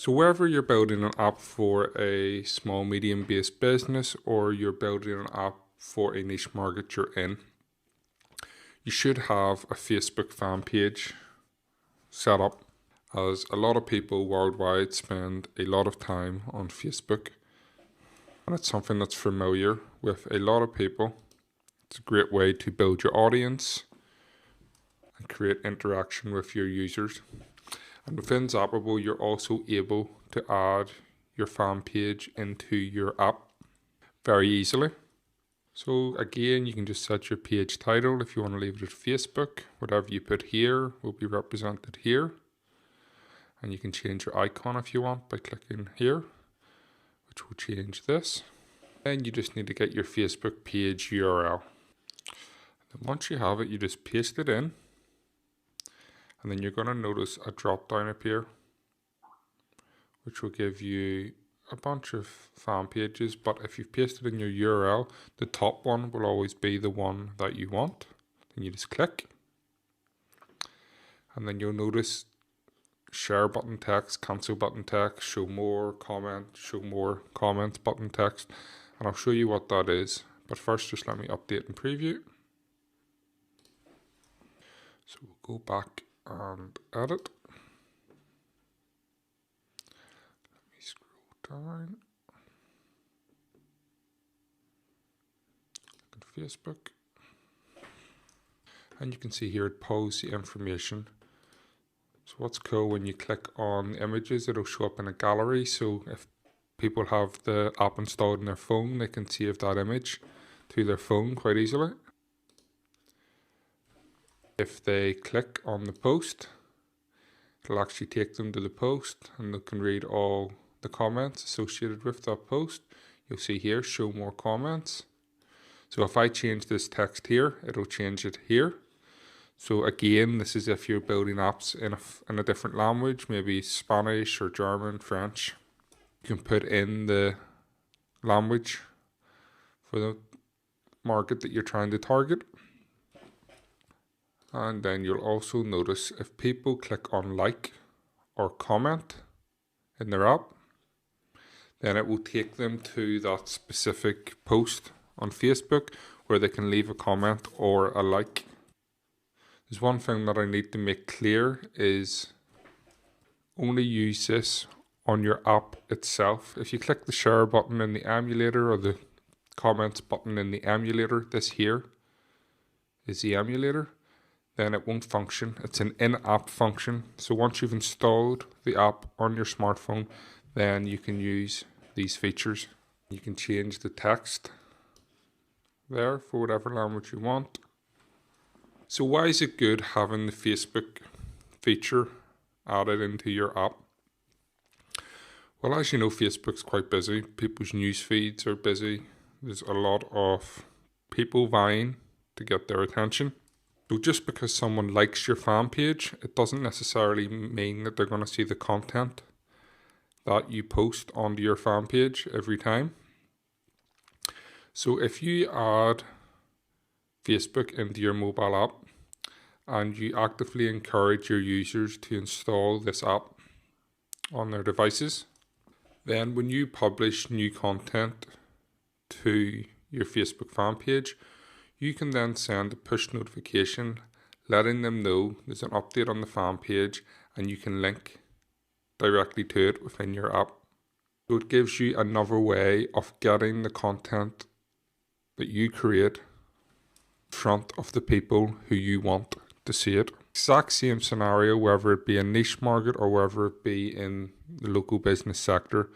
So whether you're building an app for a small, medium-based business or you're building an app for a niche market you're in, you should have a Facebook fan page set up, as a lot of people worldwide spend a lot of time on Facebook, and it's something that's familiar with a lot of people. It's a great way to build your audience and create interaction with your users. And within Zapable, you're also able to add your fan page into your app very easily. So again, you can just set your page title. If you want to leave it at Facebook, whatever you put here will be represented here. And you can change your icon if you want by clicking here, which will change this. And you just need to get your Facebook page URL. And once you have it, you just paste it in. And then you're going to notice a drop down appear, which will give you a bunch of fan pages. But if you've pasted in your URL, the top one will always be the one that you want. Then you just click. And then you'll notice share button text, cancel button text, show more comments button text. And I'll show you what that is. But first, just let me update and preview. So we'll go back and edit. Let me scroll down. Look at Facebook. And you can see here it pulls the information. So what's cool, when you click on images, it'll show up in a gallery. So if people have the app installed on their phone, they can save that image to their phone quite easily. If they click on the post, it'll actually take them to the post and they can read all the comments associated with that post. You'll see here, show more comments. So if I change this text here, it'll change it here. So again, this is if you're building apps in a different language, maybe Spanish or German, French. You can put in the language for the market that you're trying to target. And then you'll also notice if people click on like or comment in their app, then it will take them to that specific post on Facebook where they can leave a comment or a like. There's one thing that I need to make clear is only use this on your app itself. If you click the share button in the emulator or the comments button in the emulator, this here is the emulator, then it won't function. It's an in-app function. So once you've installed the app on your smartphone, then you can use these features. You can change the text there for whatever language you want. So why is it good having the Facebook feature added into your app? Well, as you know, Facebook's quite busy. People's news feeds are busy. There's a lot of people vying to get their attention. So just because someone likes your fan page, it doesn't necessarily mean that they're going to see the content that you post onto your fan page every time. So if you add Facebook into your mobile app and you actively encourage your users to install this app on their devices, then when you publish new content to your Facebook fan page, you can then send a push notification letting them know there's an update on the fan page, and you can link directly to it within your app. So it gives you another way of getting the content that you create in front of the people who you want to see it. Exact same scenario, whether it be a niche market or whether it be in the local business sector.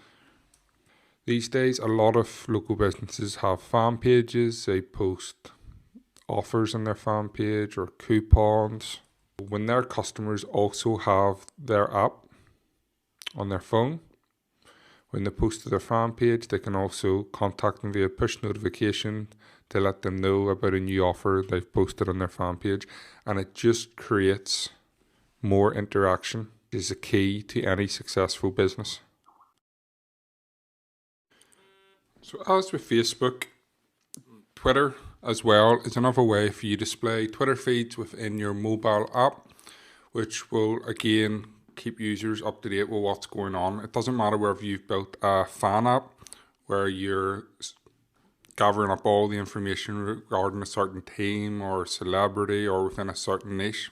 These days, a lot of local businesses have fan pages. They post offers on their fan page or coupons. When their customers also have their app on their phone, when they post to their fan page, they can also contact them via push notification to let them know about a new offer they've posted on their fan page. And it just creates more interaction, which is a key to any successful business. So as with Facebook, Twitter as well is another way for you to display Twitter feeds within your mobile app, which will again keep users up to date with what's going on. It doesn't matter whether you've built a fan app where you're gathering up all the information regarding a certain team or celebrity or within a certain niche.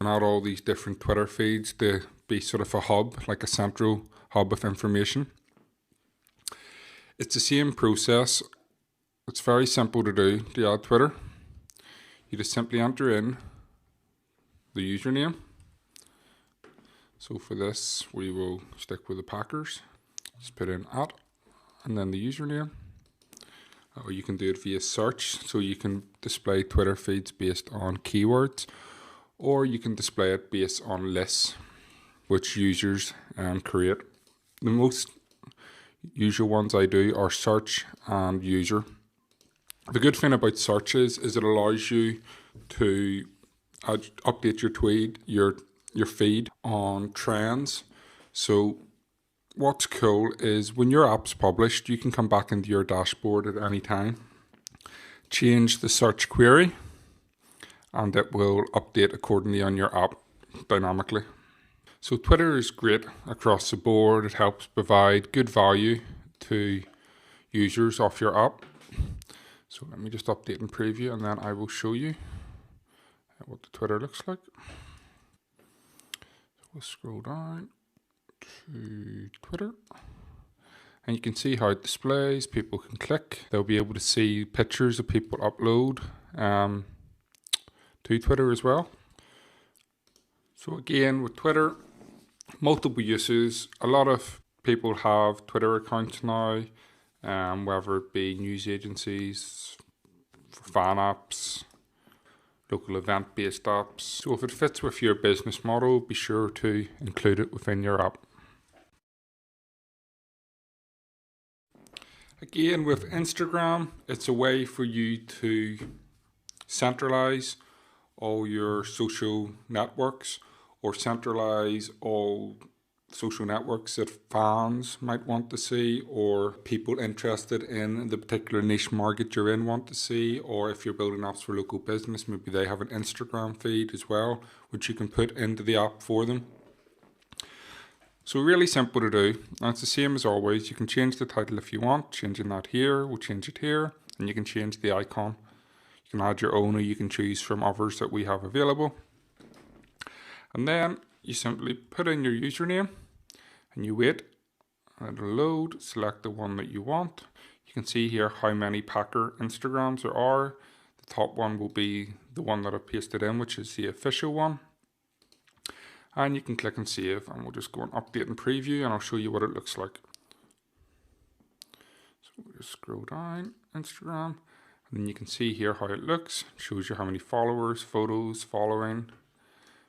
And add all these different Twitter feeds to be sort of a hub, like a central hub of information. It's the same process. It's very simple to do to add Twitter. You just simply enter in the username. So for this, we will stick with the Packers. Just put in @ and then the username. Or you can do it via search, so you can display Twitter feeds based on keywords, or you can display it based on lists which users create. The most usual ones I do are search and user. The good thing about search is it allows you to update your feed on trends. So what's cool is when your app's published, you can come back into your dashboard at any time, change the search query, and it will update accordingly on your app dynamically. So Twitter is great across the board. It helps provide good value to users of your app. So let me just update and preview, and then I will show you what the Twitter looks like. So we'll scroll down to Twitter, and you can see how it displays. People can click. They'll be able to see pictures of people upload to Twitter as well. So again, with Twitter, multiple uses. A lot of people have Twitter accounts now, whether it be news agencies, fan apps, local event-based apps. So if it fits with your business model, be sure to include it within your app. Again, with Instagram, it's a way for you to centralize all your social networks, or centralize all social networks that fans might want to see, or people interested in the particular niche market you're in want to see, or if you're building apps for local business, maybe they have an Instagram feed as well, which you can put into the app for them. So really simple to do, and it's the same as always. You can change the title if you want, changing that here, we'll change it here, and you can change the icon. You can add your own, or you can choose from others that we have available. And then you simply put in your username and you wait, and it'll load, select the one that you want. You can see here how many Packer Instagrams there are. The top one will be the one that I've pasted in, which is the official one. And you can click and save, and we'll just go and update and preview, and I'll show you what it looks like. So we'll just scroll down, Instagram, and then you can see here how it looks. It shows you how many followers, photos, following.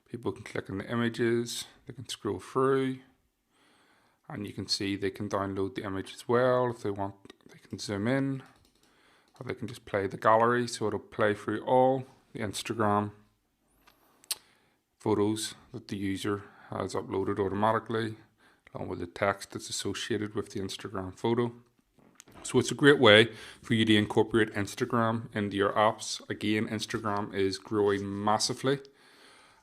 People can click on the images, they can scroll through, and you can see they can download the image as well. If they want, they can zoom in, or they can just play the gallery, so it'll play through all the Instagram photos that the user has uploaded automatically, along with the text that's associated with the Instagram photo. So it's a great way for you to incorporate Instagram into your apps. Again, Instagram is growing massively,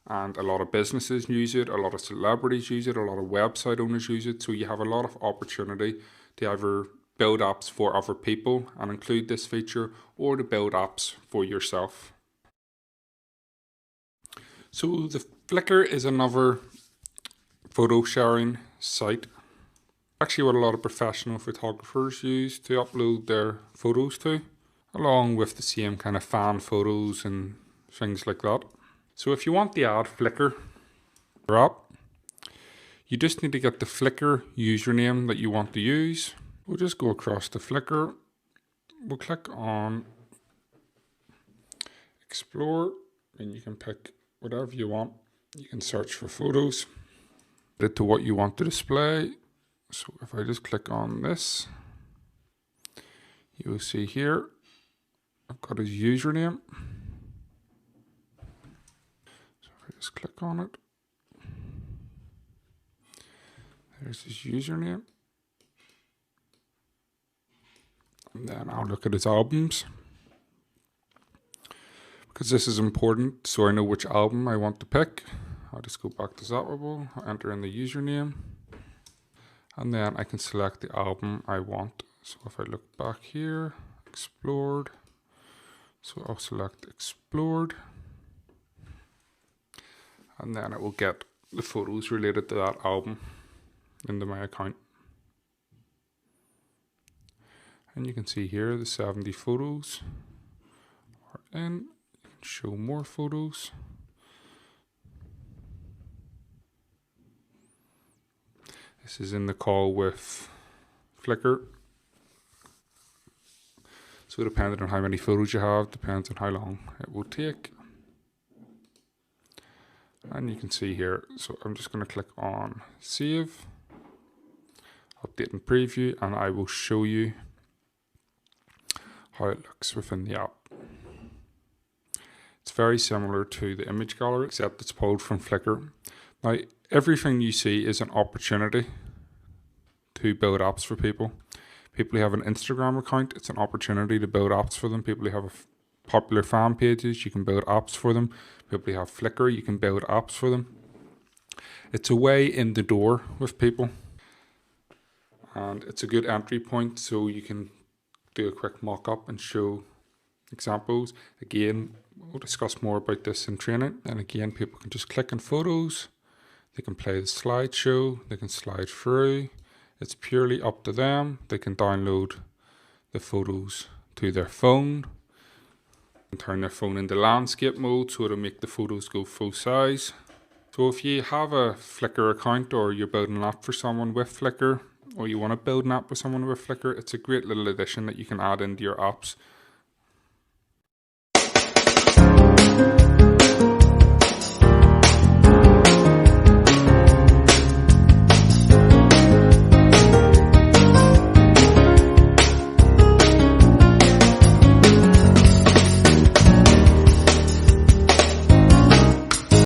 and a lot of businesses use it, a lot of celebrities use it, a lot of website owners use it. So you have a lot of opportunity to either build apps for other people and include this feature, or to build apps for yourself. So the Flickr is another photo sharing site. Actually what a lot of professional photographers use to upload their photos to, along with the same kind of fan photos and things like that. So if you want to add Flickr app, you just need to get the Flickr username that you want to use. We'll just go across to Flickr. We'll click on Explore, and you can pick whatever you want. You can search for photos, put it to what you want to display. So if I just click on this, you'll see here, I've got his username. So if I just click on it, there's his username. And then I'll look at his albums, because this is important, so I know which album I want to pick. I'll just go back to Zapable, I'll enter in the username, and then I can select the album I want. So if I look back here, explored, so I'll select explored, and then it will get the photos related to that album into my account. And you can see here the 70 photos are in. You can show more photos. This is in the call with Flickr. So depending on how many photos you have, depends on how long it will take. And you can see here, so I'm just going to click on save, update and preview, and I will show you how it looks within the app. It's very similar to the image gallery, except it's pulled from Flickr. Now, everything you see is an opportunity to build apps for people. People who have an Instagram account, it's an opportunity to build apps for them. People who have popular fan pages, you can build apps for them. People who have Flickr, you can build apps for them. It's a way in the door with people. And it's a good entry point, so you can do a quick mock-up and show examples. Again, we'll discuss more about this in training. And again, people can just click on photos. They can play the slideshow. They can slide through. It's purely up to them. They can download the photos to their phone and turn their phone into landscape mode, so it'll make the photos go full size. So if you have a Flickr account, or you're building an app for someone with Flickr, or you want to build an app with someone with Flickr, it's a great little addition that you can add into your apps.